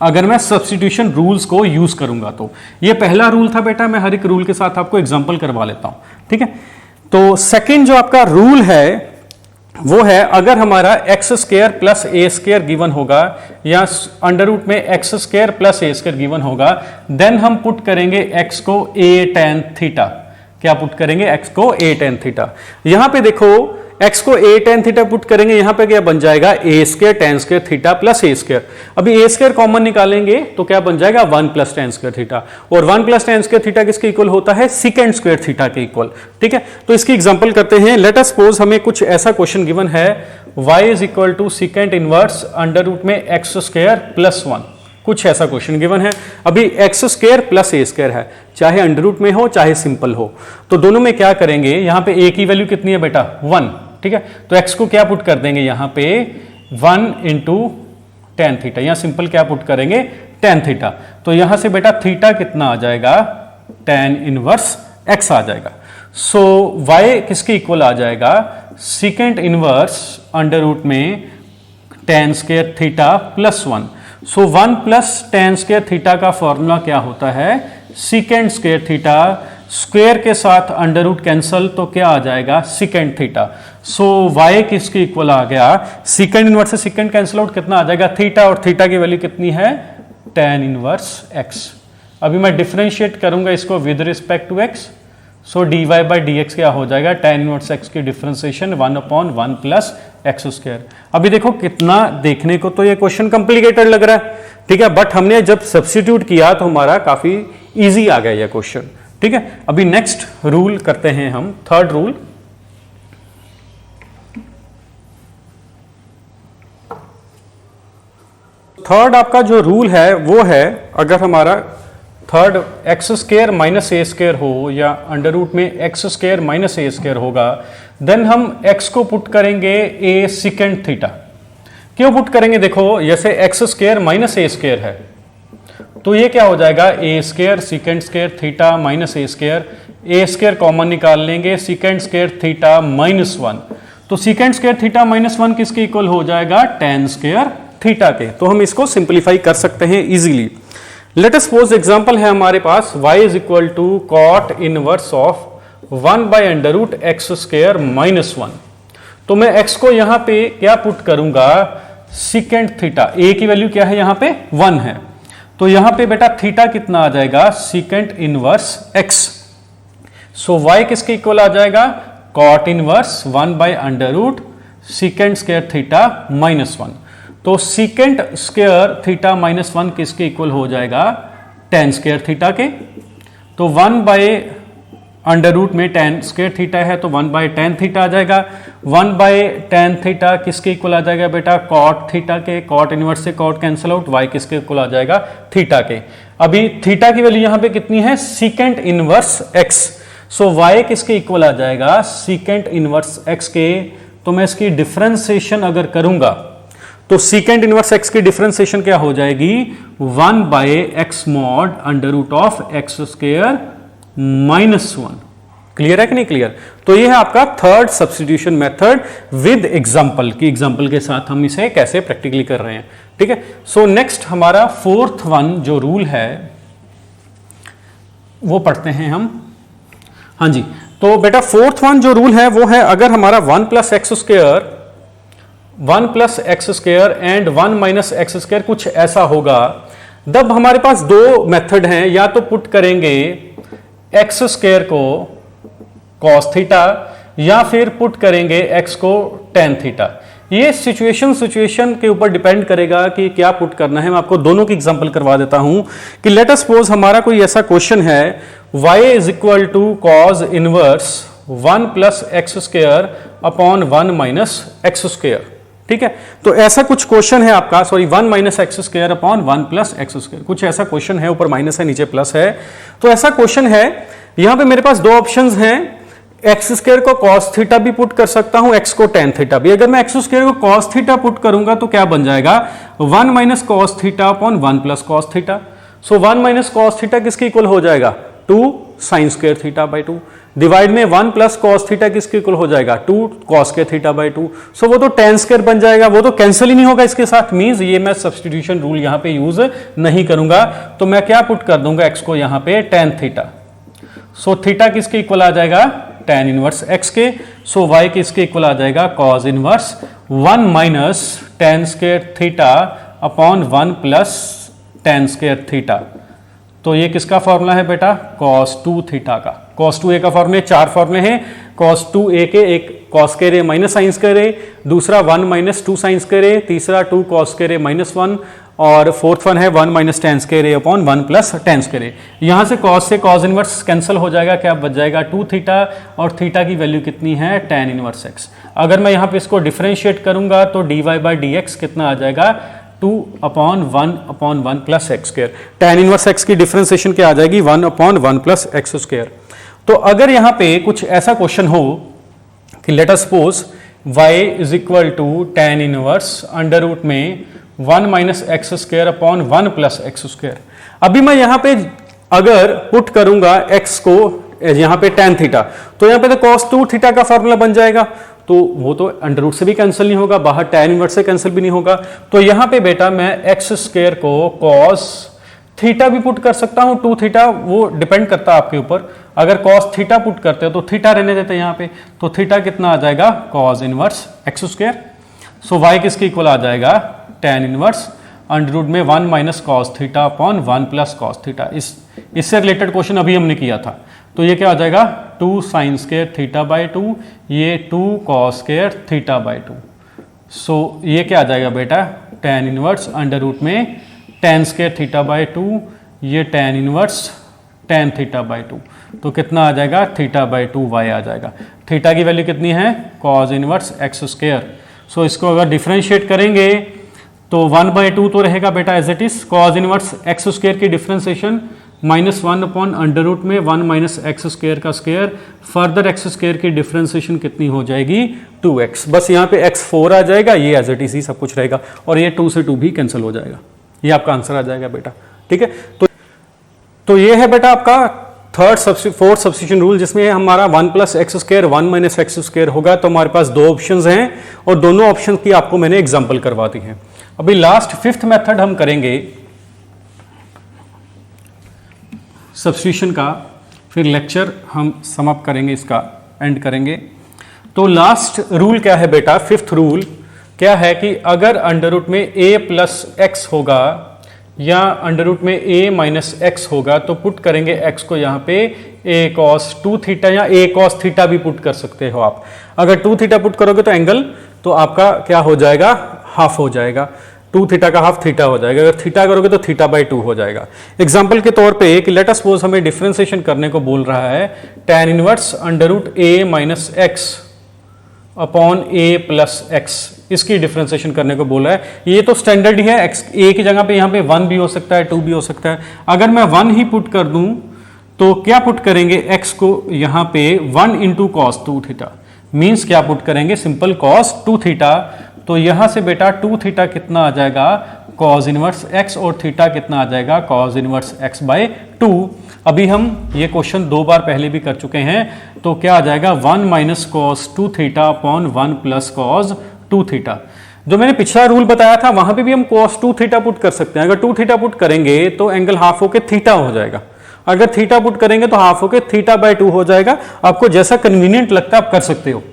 अगर मैं सब्स्टिट्यूशन रूल्स को यूज करूंगा। तो ये पहला रूल था बेटा, मैं हर एक रूल के साथ आपको एग्जांपल करवा लेता हूं। ठीक है, तो सेकंड जो आपका रूल है वो है, अगर हमारा x square plus a square given होगा या अंडर रूट में x square plus a square given होगा, देन हम पुट करेंगे एक्स को ए टेन थीटा। क्या पुट करेंगे, एक्स को ए टेन थीटा। यहां पे देखो x को a tan थीटा पुट करेंगे, यहां पे क्या बन जाएगा, a square tan square theta plus a square. अभी a स्क्वायर कॉमन निकालेंगे तो क्या बन जाएगा, 1 प्लस tan स्क्वायर थीटा। और 1 प्लस tan स्क्वायर थीटा किसके इक्वल होता है, सेकंड स्क्वायर थीटा के इक्वल। ठीक है, तो इसकी एग्जांपल करते हैं। लेट अस सपोज हमें कुछ ऐसा क्वेश्चन गिवन है, y is equal to second inverse under root में x स्क्वायर प्लस 1। कुछ ऐसा क्वेश्चन गिवन है। अभी x square plus a square है, चाहे अंडर रूट में हो चाहे सिंपल हो, तो दोनों में क्या करेंगे, यहां पे ए की वैल्यू कितनी है बेटा, 1। ठीक है, तो एक्स को क्या पुट कर देंगे यहां पे 1 इंटू टेन थीटा, या सिंपल क्या पुट करेंगे, टेन थीटा। तो यहां से बेटा थीटा कितना आ जाएगा, टेन इनवर्स एक्स आ जाएगा। सो y किसके इक्वल आ जाएगा, सीकेंट इनवर्स अंडर रूट में tan स्क्वायर थीटा प्लस 1। सो 1 प्लस tan स्क्वायर थीटा का फॉर्मूला क्या होता है, सीकेंट स्क्वायर थीटा, स्क्वायर के साथ अंडर रूट कैंसल तो क्या आ जाएगा, सीकेंट थीटा। सो y किसके इक्वल आ गया, सीकेंट इनवर्स से सीकेंट कैंसल आउट कितना आ जाएगा, थीटा, और थीटा की वैल्यू कितनी है, tan इनवर्स x। अभी मैं डिफरेंशिएट करूंगा इसको with respect to x, so dy by d x क्या हो जाएगा, tan इनवर्स x की डिफरेंशिएशन 1/1 प्लस एक्स स्क्वायर। अभी देखो कितना देखने को तो ये क्वेश्चन कॉम्प्लिकेटेड लग रहा है, ठीक है, बट हमने जब सब्स्टिट्यूट किया तो हमारा काफी इजी आ गया ये क्वेश्चन, ठीक है। अभी नेक्स्ट रूल करते हैं हम, थर्ड रूल। थर्ड आपका जो रूल है वो है, अगर हमारा third x square minus a square हो या अंडर रूट में x square minus a square होगा, देन हम x को पुट करेंगे ए सीकेंट थीटा। क्यों पुट करेंगे, देखो जैसे x square minus a square है तो ये क्या हो जाएगा, a square secant square theta minus a square, a square common निकाल लेंगे, सीकेंट स्क्वायर थीटा माइनस 1, तो सीकेंट स्क्वायर थीटा माइनस 1 किसके इक्वल हो जाएगा, tan स्क्वायर थीटा के। तो हम इसको सिंप्लीफाई कर सकते हैं easily. Let us suppose example है हमारे पास y is equal to cot inverse of 1 by under root x square minus 1। तो मैं x को यहां पे क्या पुट करूंगा, सीकेंट थीटा, a की वैल्यू क्या है यहां पे 1 है, तो यहां पे बेटा थीटा कितना आ जाएगा, secant inverse x। So y किसके इक्वल आ जाएगा, cot inverse 1 by under root secant square theta minus 1। तो सीकेंट स्क्वायर थीटा माइनस 1 किसके इक्वल हो जाएगा, tan स्क्वायर थीटा के। तो 1 बाय अंडर रूट में tan स्क्वायर थीटा है तो 1 बाय tan थीटा आ जाएगा। 1 बाय tan थीटा किसके इक्वल आ जाएगा बेटा, कॉट थीटा के, कॉट इनवर्स से कॉट कैंसिल आउट, y किसके इक्वल आ जाएगा, थीटा के। अभी थीटा की वैल्यू यहां पे कितनी है, secant inverse x। So y किसके इक्वल आ जाएगा, सीकेंट इनवर्स x के। तो मैं इसकी डिफरेंशिएशन अगर करूंगा तो सीकेंट इनवर्स x की डिफरेंशिएशन क्या हो जाएगी, 1 by x mod under root of x square minus 1। Clear है कि नहीं क्लियर। तो ये है आपका third substitution method with example, की एग्जांपल के साथ हम इसे कैसे प्रैक्टिकली कर रहे हैं, ठीक है। सो नेक्स्ट हमारा फोर्थ वन जो रूल है वो पढ़ते हैं हम। हाँ जी, तो बेटा फोर्थ वन जो रूल है वो है, अगर हमारा 1 plus x square 1 plus x square and 1 minus x square कुछ ऐसा होगा, तब हमारे पास दो मेथड हैं, या तो पुट करेंगे एक्स स्क्वायर को कॉस थीटा या फिर पुट करेंगे एक्स को tan थीटा। ये सिचुएशन के ऊपर डिपेंड करेगा कि क्या पुट करना है। मैं आपको दोनों की एग्जांपल करवा देता हूं कि लेट अस सपोज हमारा कोई ऐसा क्वेश्चन है, y is equal to cos inverse 1 plus x square upon 1 minus x square, ठीक है। तो ऐसा कुछ क्वेश्चन है आपका, sorry 1 minus x square upon 1 plus x square, कुछ ऐसा क्वेश्चन है, ऊपर माइनस है नीचे प्लस है। तो ऐसा क्वेश्चन है, यहां पे मेरे पास दो ऑप्शंस हैं, एक्स स्क्वायर को कॉस थीटा भी पुट कर सकता हूं, एक्स को tan थीटा भी। अगर मैं एक्स स्क्वायर को कॉस थीटा पुट करूंगा तो क्या बन जाएगा, 1 minus cos theta upon 1 plus cos theta. So 1 minus cos theta किसके इक्वल हो जाएगा, 2 sine square theta by 2, divide में 1 प्लस कॉस थीटा किसके इक्वल हो जाएगा, 2 कॉस के थीटा बाई 2। सो वो तो tan स्क्वायर बन जाएगा, वो तो कैंसिल ही नहीं होगा इसके साथ, मींस ये मैं सब्स्टिट्यूशन रूल यहां पे यूज नहीं करूंगा। तो मैं क्या पुट कर दूंगा, एक्स को यहां पे tan थीटा। सो थीटा किसके इक्वल आ जाएगा, tan इनवर्स x के। सो y किसके इक्वल आ जाएगा, cos inverse 1 minus tan square theta upon 1 plus tan square theta. तो ये किसका फॉर्मूला है बेटा, cos 2 थीटा का। cos 2a का फॉर्मूले 4 फॉर्मूले हैं, cos 2a के, एक cos के रे माइनस साइंस के रे, दूसरा 1 माइनस 2 साइंस के रे, तीसरा 2 cos के रे माइनस 1, और फोर्थ वन है 1 माइनस tan के रे अपॉन 1 प्लस tan के रे। यहां से cos इनवर्स कैंसिल हो जाएगा, क्या बच जाएगा 2 थीटा, और थीटा की वैल्यू कितनी है, tan इनवर्स x। अगर मैं यहां पे इसको डिफरेंशिएट करूंगा तो dy बाई डी एक्स कितना आ जाएगा, 2 upon 1 plus x square. tan inverse x की डिफरेंशिएशन क्या आ जाएगी, 1 अपॉन 1 प्लस एक्स स्क्वायर। तो अगर यहां पे कुछ ऐसा क्वेश्चन हो कि let us suppose y is equal to tan inverse under root में 1 minus x square upon 1 plus x square. अभी मैं यहां पे अगर पुट करूंगा x को यहाँ पे tan थीटा, तो यहाँ पे तो cos 2 थीटा का फॉर्मूला बन जाएगा, तो वो तो अंडर रूट से भी कैंसिल नहीं होगा, बाहर tan इनवर्स से कैंसिल भी नहीं होगा। तो यहाँ पे बेटा मैं x स्क्वायर को cos थीटा भी पुट कर सकता हूँ, 2 थीटा, वो डिपेंड करता है आपके ऊपर। अगर cos थीटा पुट करते हो तो थीटा रहने देते हैं यहाँ पे, तो थीटा कितना आ जाएगा cos इनवर्स x स्क्वायर। सो y किसके इक्वल आ जाएगा tan इनवर्स अंडर रूट में 1 minus cos theta upon 1 plus cos theta. इससे रिलेटेड क्वेश्चन अभी हमने किया था, तो ये क्या आ जाएगा 2 साइन स्क्वायर थीटा बाई 2, ये 2 कॉस स्क्वायर थीटा बाई 2। सो ये क्या आ जाएगा बेटा tan इनवर्स अंडर रूट में tan स्क्वायर थीटा बाई 2, ये tan inverse tan theta by 2, तो कितना आ जाएगा थीटा बाई 2 y आ जाएगा। थीटा की वैल्यू कितनी है cos inverse x square. So इसको अगर डिफ्रेंशिएट करेंगे तो 1/2 तो रहेगा बेटा as it is, cos inverse x square की डिफ्रेंसिएशन -1 अपॉन अंडर रूट में 1 माइनस एक्स स्क्वायर का स्क्वायर, फर्दर x स्क्वायर की डिफ्रेंसिएशन कितनी हो जाएगी 2x। बस यहाँ पे x 4 आ जाएगा, ये एज इट इज ही सब कुछ रहेगा, और ये 2 से 2 भी कैंसिल हो जाएगा, ये आपका आंसर आ जाएगा बेटा। ठीक है, तो ये है बेटा आपका फोर्थ सब्स्टिट्यूशन रूल, जिसमें हमारा 1 plus x square 1 minus x square होगा। तो हमारे पास दो ऑप्शंस हैं और दोनों ऑप्शन की आपको मैंने एग्जांपल करवा दी है। अभी लास्ट 5th मेथड हम करेंगे सब्स्टिट्यूशन का, फिर लेक्चर हम समाप्त करेंगे, इसका एंड करेंगे। तो लास्ट रूल क्या है बेटा, 5th रूल क्या है कि अगर अंडर रूट में a प्लस एक्स होगा या अंडर रूट में a माइनस एक्स होगा, तो पुट करेंगे x को यहाँ पे a cos 2 थीटा या a cos थीटा भी पुट कर सकते हो आप। अगर 2 थीटा पुट करोगे तो एंगल तो आपका क्या हो जाएगा, हाफ हो जाएगा, 2 थीटा का हाफ थीटा हो जाएगा। अगर थीटा करोगे तो थीटा बाई 2 हो जाएगा। एग्जाम्पल के तौर पे कि लेट अस सपोज हमें डिफरेंशिएशन करने को बोल रहा है tan inverse under root a minus x upon a plus x, इसकी डिफरेंशिएशन करने को बोला है। ये तो स्टैंडर्ड ही है, x a की जगह पे यहाँ पे 1 भी हो सकता है, 2 भी हो सकता है। अगर मैं 1 ही पुट कर दूं तो क्या पुट करेंगे, x को यहाँ पे 1 इंटू कॉस 2 थीटा, मीन्स क्या पुट करेंगे, सिंपल कॉस 2 थीटा। तो यहां से बेटा 2 थीटा कितना आ जाएगा कॉस इनवर्स x, और थीटा कितना आ जाएगा कॉस इनवर्स x बाई 2। अभी हम ये क्वेश्चन 2 बार पहले भी कर चुके हैं, तो क्या आ जाएगा 1 minus cos 2 theta upon 1 plus cos 2 theta. जो मैंने पिछला रूल बताया था वहां पे भी हम कॉस 2 थीटा पुट कर सकते हैं। अगर 2 थीटा पुट करेंगे तो एंगल हाफ होके थीटा हो जाएगा, अगर थीटा पुट करेंगे तो हाफ होके थीटा बाई 2 हो जाएगा। आपको जैसा कन्वीनियंट लगता है आप कर सकते हो।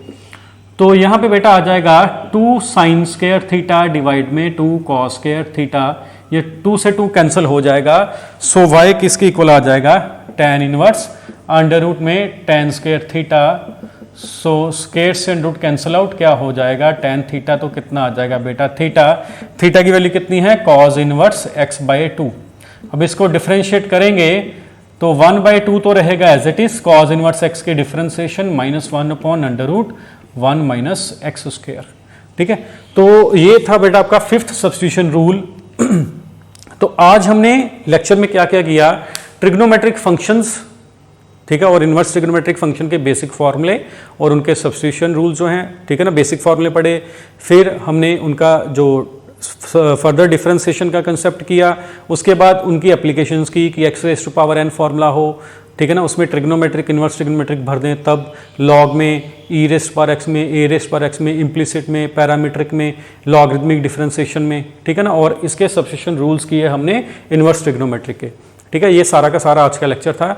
तो यहां पे बेटा आ जाएगा 2 साइन स्क्वायर थीटा डिवाइड में 2 कॉस स्क्वायर थीटा, ये 2 से 2 कैंसिल हो जाएगा। सो y किसके इक्वल आ जाएगा tan इनवर्स अंडर रूट में tan square theta. So square से रूट कैंसिल आउट, क्या हो जाएगा tan थीटा, तो कितना आ जाएगा बेटा थीटा की वैल्यू कितनी है cos इनवर्स x बाई 2। अब इसको डिफरेंशिएट करेंगे तो 1/2 तो रहेगा as it is, cos inverse x की differentiation -1 upon under root 1 minus x square. ठीक है, तो ये था बेटा आपका 5th सब्स्टिट्यूशन रूल। तो आज हमने लेक्चर में क्या क्या किया, ट्रिग्नोमेट्रिक फंक्शंस, ठीक है, और इनवर्स ट्रिग्नोमेट्रिक फंक्शन के बेसिक फॉर्मूले और उनके सब्स्टिट्यूशन रूल जो हैं, ठीक है ना, बेसिक फॉर्मूले पढ़े। फिर हमने उनका जो फर्दर डिफरेंशिएशन का कंसेप्ट किया, उसके बाद उनकी एप्लीकेशंस की कि x⁴n फॉर्मूला हो, ठीक है ना, उसमें ट्रिग्नोमेट्रिक इनवर्स ट्रिग्नोमेट्रिक भर दें, तब लॉग में e⁻x में a⁻x में इम्प्लिसिट में पैरामीट्रिक में लॉगरिथमिक डिफरेंशिएशन में, ठीक है ना, और इसके सब्स्टिट्यूशन रूल्स किए हमने इनवर्स ट्रिग्नोमेट्रिक के। ठीक है, ये सारा का सारा आज का लेक्चर था।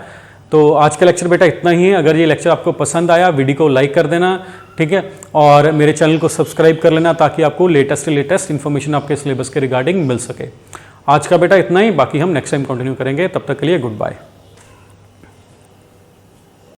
तो आज का लेक्चर बेटा इतना ही है। अगर ये लेक्चर आपको पसंद आया वीडियो को लाइक कर देना, ठीक है, और मेरे चैनल को सब्सक्राइब कर लेना ताकि आपको लेटेस्ट इन्फॉर्मेशन आपके सिलेबस के रिगार्डिंग मिल सके। आज का बेटा इतना ही, बाकी हम नेक्स्ट टाइम कंटिन्यू करेंगे। तब तक के लिए गुड बाय।